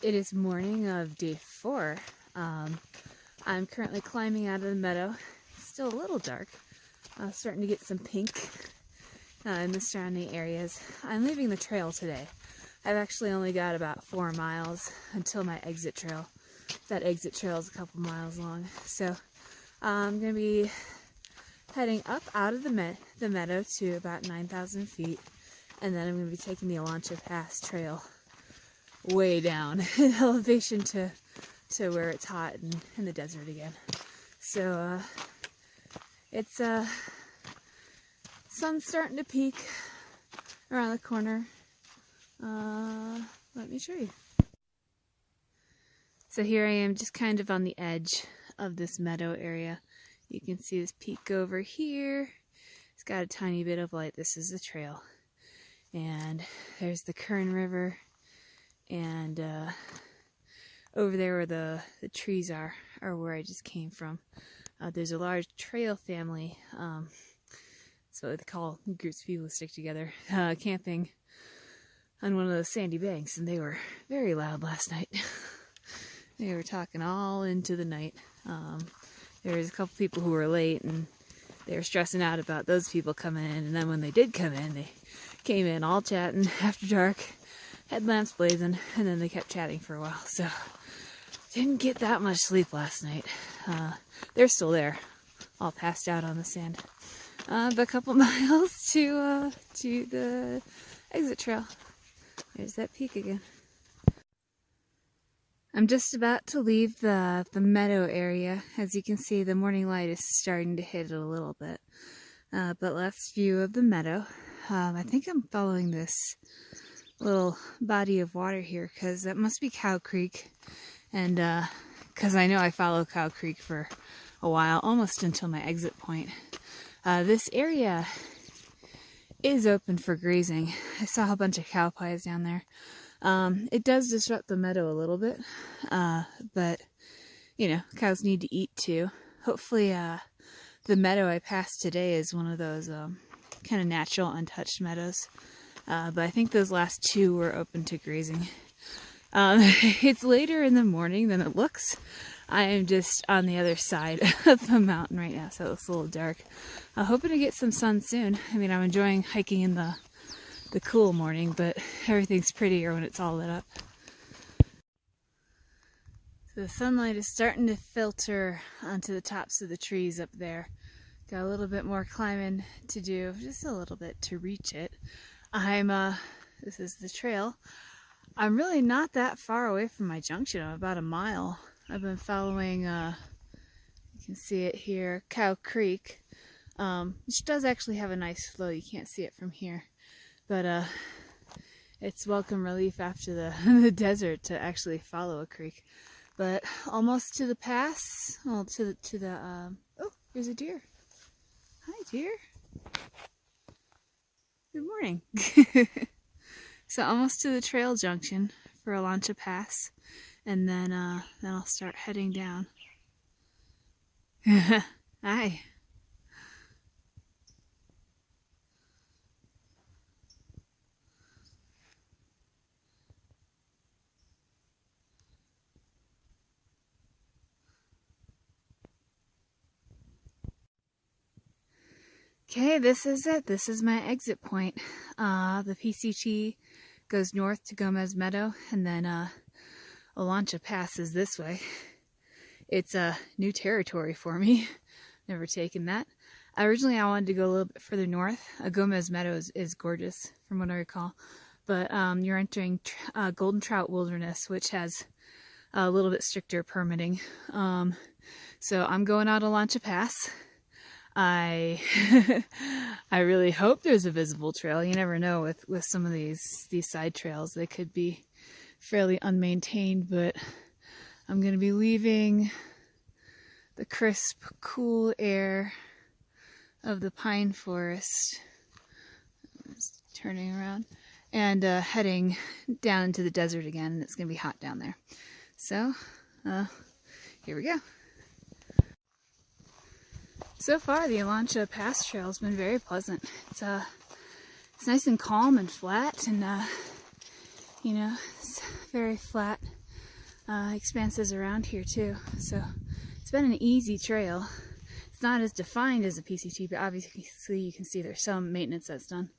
It is morning of day 4. I'm currently climbing out of the meadow. It's still a little dark. Starting to get some pink in the surrounding areas. I'm leaving the trail today. I've actually only got about 4 miles until my exit trail. That exit trail is a couple miles long. So I'm going to be heading up out of the meadow to about 9,000 feet. And then I'm going to be taking the Olancha Pass trail way down in elevation to where it's hot and in the desert again. So it's sun's starting to peak around the corner. Let me show you. So here I am, just kind of on the edge of this meadow area. You can see this peak over here. It's got a tiny bit of light. This is the trail. And there's the Kern River. And over there where the trees are where I just came from. There's a large trail family. That's what they call groups of people who stick together, camping on one of those sandy banks. And they were very loud last night. They were talking all into the night. There was a couple people who were late, and they were stressing out about those people coming in. And then when they did come in, they came in all chatting after dark, headlamps blazing, and then they kept chatting for a while. So didn't get that much sleep last night. They're still there, all passed out on the sand. But a couple miles to the exit trail. There's that peak again. I'm just about to leave the meadow area. As you can see, the morning light is starting to hit it a little bit. But last view of the meadow. I think I'm following this little body of water here because that must be Cow Creek. And because I know I follow Cow Creek for a while, almost until my exit point. This area is open for grazing. I saw a bunch of cow pies down there. It does disrupt the meadow a little bit, but you know, cows need to eat too. Hopefully the meadow I passed today is one of those kind of natural untouched meadows, but I think those last 2 were open to grazing. It's later in the morning than it looks. I am just on the other side of the mountain right now, so it's a little dark. Hoping to get some sun soon. I mean, I'm enjoying hiking in the cool morning, but everything's prettier when it's all lit up. So the sunlight is starting to filter onto the tops of the trees up there. Got a little bit more climbing to do, just a little bit to reach it. This is the trail. I'm really not that far away from my junction. I'm about a mile. I've been following, you can see it here, Cow Creek, which does actually have a nice flow. You can't see it from here. But it's welcome relief after the desert to actually follow a creek. But almost to the pass. Well, to the oh, there's a deer. Hi, deer. Good morning. So almost to the trail junction for Olancha Pass, and then I'll start heading down. Hi. Okay, this is it. This is my exit point. The PCT goes north to Gomez Meadow, and then Olancha Pass is this way. It's new territory for me. Never taken that. Originally, I wanted to go a little bit further north. Gomez Meadow is gorgeous, from what I recall. But you're entering Golden Trout Wilderness, which has a little bit stricter permitting. So I'm going out Olancha Pass. I really hope there's a visible trail. You never know with some of these side trails. They could be fairly unmaintained, but I'm going to be leaving the crisp, cool air of the pine forest. Just turning around and heading down into the desert again, and it's going to be hot down there. So, here we go. So far, the Olancha Pass trail has been very pleasant. It's nice and calm and flat, and you know, it's very flat expanses around here too. So it's been an easy trail. It's not as defined as a PCT, but obviously you can see there's some maintenance that's done.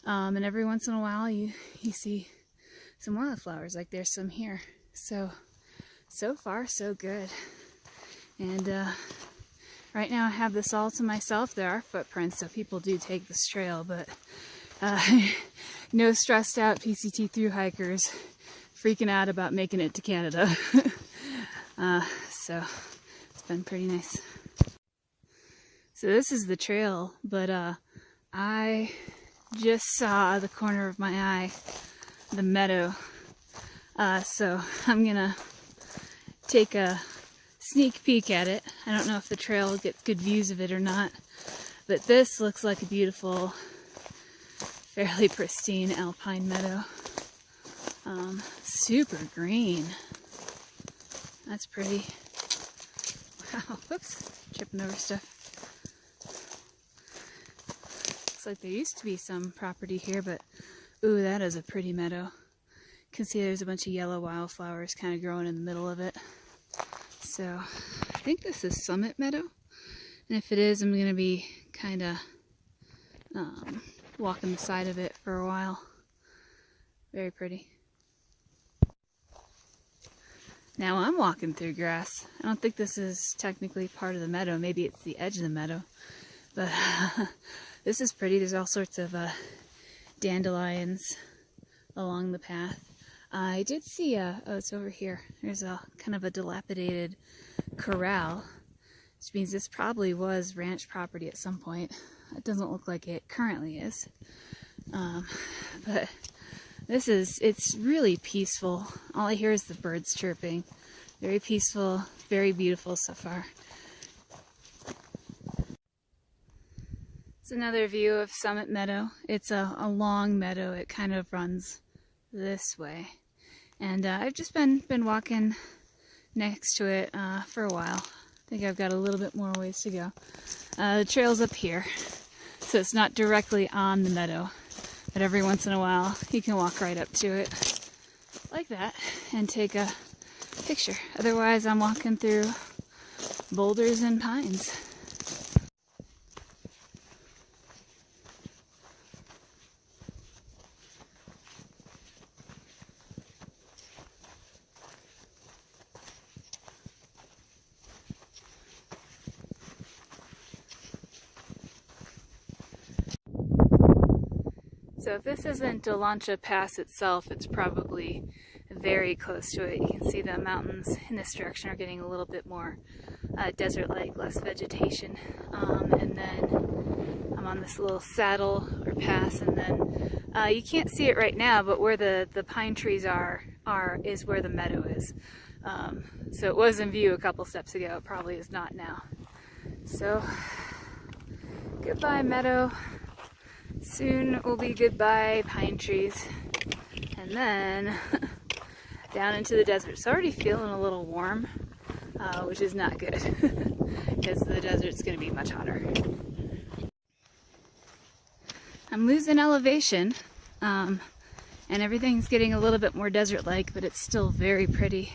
And every once in a while you see some wildflowers, like there's some here. So far so good. And right now I have this all to myself. There are footprints, so people do take this trail, but no stressed out PCT thru hikers freaking out about making it to Canada. So it's been pretty nice. So this is the trail, but I just saw the corner of my eye, the meadow. So I'm gonna take a sneak peek at it. I don't know if the trail will get good views of it or not, but this looks like a beautiful, fairly pristine alpine meadow. Super green. That's pretty. Wow, whoops, tripping over stuff. Looks like there used to be some property here, but ooh, that is a pretty meadow. You can see there's a bunch of yellow wildflowers kind of growing in the middle of it. So I think this is Summit Meadow, and if it is, I'm going to be kind of walking the side of it for a while. Very pretty. Now I'm walking through grass. I don't think this is technically part of the meadow. Maybe it's the edge of the meadow. But this is pretty. There's all sorts of dandelions along the path. I did see oh, it's over here. There's a kind of a dilapidated corral, which means this probably was ranch property at some point. It doesn't look like it currently is. But it's really peaceful. All I hear is the birds chirping. Very peaceful, very beautiful so far. It's another view of Summit Meadow. It's a long meadow. It kind of runs this way. And I've just been walking next to it for a while. I think I've got a little bit more ways to go. The trail's up here, so it's not directly on the meadow. But every once in a while, you can walk right up to it like that and take a picture. Otherwise, I'm walking through boulders and pines. So if this isn't Olancha Pass itself, it's probably very close to it. You can see the mountains in this direction are getting a little bit more desert-like, less vegetation. And then I'm on this little saddle or pass, and then you can't see it right now, but where the pine trees are is where the meadow is. So it was in view a couple steps ago. It probably is not now. So goodbye meadow. Soon it will be goodbye pine trees, and then down into the desert. It's already feeling a little warm, which is not good because the desert's going to be much hotter. I'm losing elevation, and everything's getting a little bit more desert-like, but it's still very pretty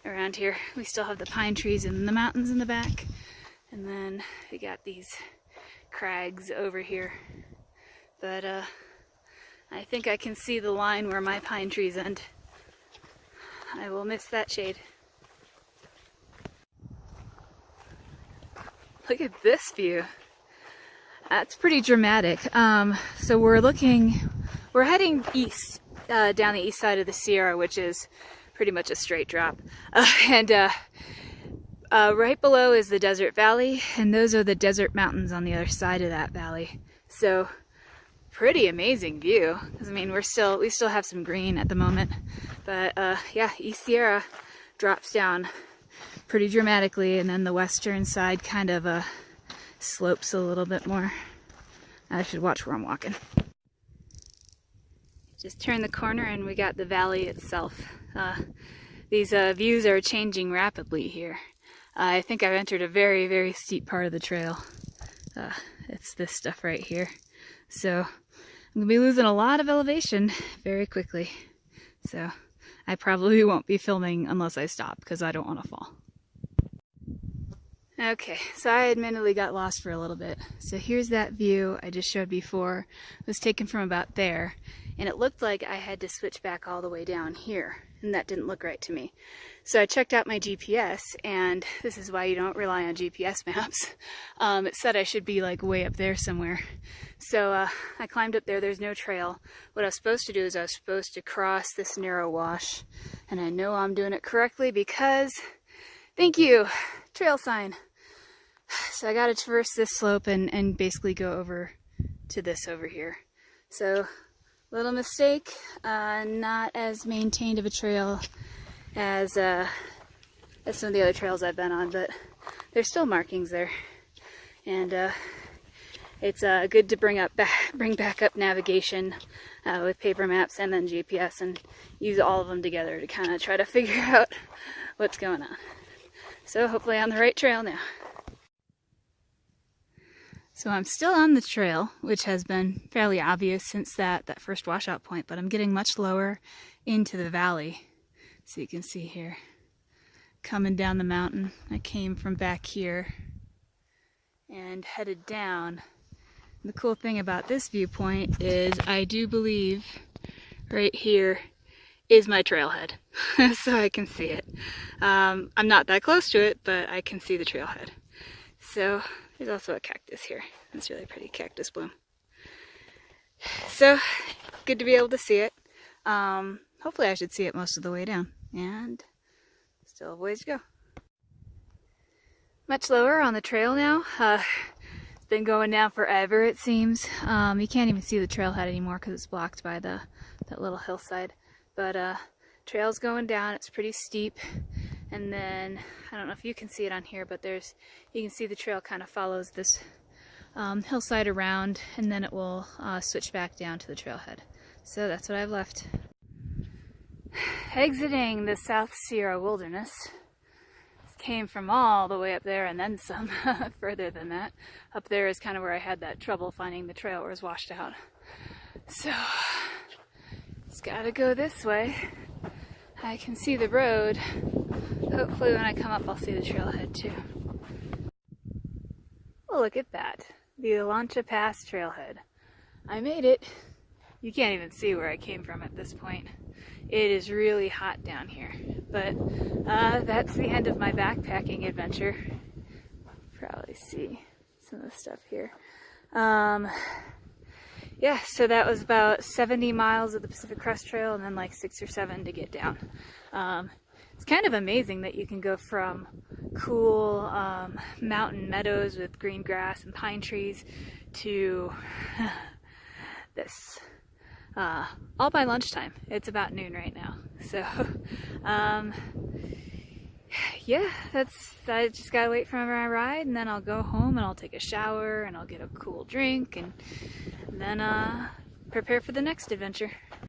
around here. We still have the pine trees and the mountains in the back, and then we got these crags over here. But I think I can see the line where my pine trees end. I will miss that shade. Look at this view. That's pretty dramatic. So we're heading east, down the east side of the Sierra, which is pretty much a straight drop. And right below is the desert valley, and those are the desert mountains on the other side of that valley. So pretty amazing view. I mean, we still have some green at the moment, but yeah, East Sierra drops down pretty dramatically, and then the western side kind of slopes a little bit more. I should watch where I'm walking. Just turn the corner and we got the valley itself. These views are changing rapidly here. I think I've entered a very, very steep part of the trail. It's this stuff right here. So I'm gonna be losing a lot of elevation very quickly. So I probably won't be filming unless I stop because I don't want to fall. Okay, so I admittedly got lost for a little bit. So here's that view I just showed before. It was taken from about there, and it looked like I had to switch back all the way down here, and that didn't look right to me. So I checked out my GPS, and this is why you don't rely on GPS maps. It said I should be like way up there somewhere. So I climbed up there. There's no trail. What I was supposed to do is I was supposed to cross this narrow wash, and I know I'm doing it correctly because, thank you, trail sign. So I got to traverse this slope and basically go over to this over here. So little mistake, not as maintained of a trail as some of the other trails I've been on, but there's still markings there, and it's good to bring back up navigation with paper maps and then GPS and use all of them together to kind of try to figure out what's going on. So hopefully I'm on the right trail now. So I'm still on the trail, which has been fairly obvious since that first washout point, but I'm getting much lower into the valley. So you can see here, coming down the mountain. I came from back here and headed down. And the cool thing about this viewpoint is I do believe right here is my trailhead, so I can see it. I'm not that close to it, but I can see the trailhead. So there's also a cactus here. It's really pretty cactus bloom. So it's good to be able to see it. Hopefully I should see it most of the way down. And still a ways to go. Much lower on the trail now. It's been going down forever, it seems. You can't even see the trailhead anymore because it's blocked by that little hillside. But trail's going down. It's pretty steep. And then, I don't know if you can see it on here, but you can see the trail kind of follows this hillside around, and then it will switch back down to the trailhead. So that's what I've left. Exiting the South Sierra Wilderness. Came from all the way up there and then some further than that. Up there is kind of where I had that trouble finding the trail where it was washed out. So, just gotta go this way. I can see the road. Hopefully when I come up I'll see the trailhead too. Well, look at that. The Olancha Pass trailhead. I made it. You can't even see where I came from at this point. It is really hot down here. But that's the end of my backpacking adventure. Probably see some of the stuff here. Yeah, so that was about 70 miles of the Pacific Crest Trail and then like 6 or 7 to get down. It's kind of amazing that you can go from cool mountain meadows with green grass and pine trees to this. All by lunchtime. It's about noon right now. So, yeah, I just gotta wait for my ride, and then I'll go home and I'll take a shower and I'll get a cool drink and then prepare for the next adventure.